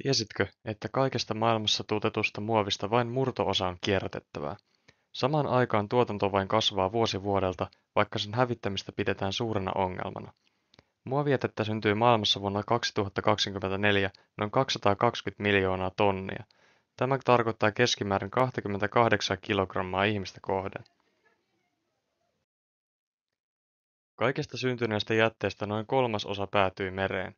Tiesitkö, että kaikesta maailmassa tuotetusta muovista vain murto-osa on kierrätettävää? Samaan aikaan tuotanto vain kasvaa vuosi vuodelta, vaikka sen hävittämistä pidetään suurena ongelmana. Muovijätettä syntyy maailmassa vuonna 2024 noin 220 miljoonaa tonnia. Tämä tarkoittaa keskimäärin 28 kilogrammaa ihmistä kohden. Kaikesta syntyneestä jätteestä noin kolmasosa päätyy mereen.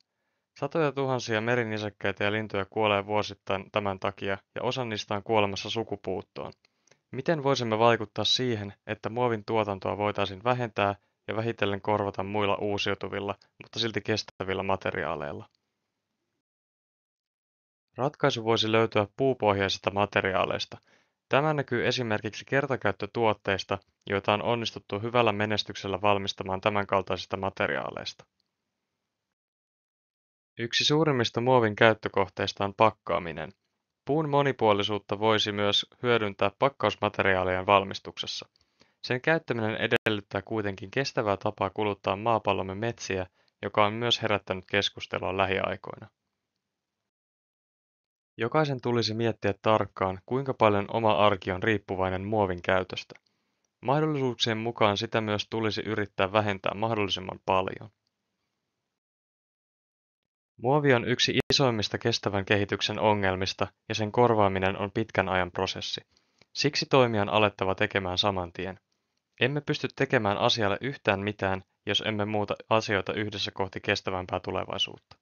Satoja tuhansia merinisäkkäitä ja lintuja kuolee vuosittain tämän takia, ja osa niistä on kuolemassa sukupuuttoon. Miten voisimme vaikuttaa siihen, että muovin tuotantoa voitaisiin vähentää ja vähitellen korvata muilla uusiutuvilla, mutta silti kestävillä materiaaleilla? Ratkaisu voisi löytyä puupohjaisista materiaaleista. Tämä näkyy esimerkiksi kertakäyttötuotteista, joita on onnistuttu hyvällä menestyksellä valmistamaan tämänkaltaisista materiaaleista. Yksi suurimmista muovin käyttökohteista on pakkaaminen. Puun monipuolisuutta voisi myös hyödyntää pakkausmateriaalien valmistuksessa. Sen käyttäminen edellyttää kuitenkin kestävää tapaa kuluttaa maapallomme metsiä, joka on myös herättänyt keskustelua lähiaikoina. Jokaisen tulisi miettiä tarkkaan, kuinka paljon oma arki on riippuvainen muovin käytöstä. Mahdollisuuksien mukaan sitä myös tulisi yrittää vähentää mahdollisimman paljon. Muovi on yksi isoimmista kestävän kehityksen ongelmista ja sen korvaaminen on pitkän ajan prosessi. Siksi toimia on alettava tekemään saman tien. Emme pysty tekemään asialle yhtään mitään, jos emme muuta asioita yhdessä kohti kestävämpää tulevaisuutta.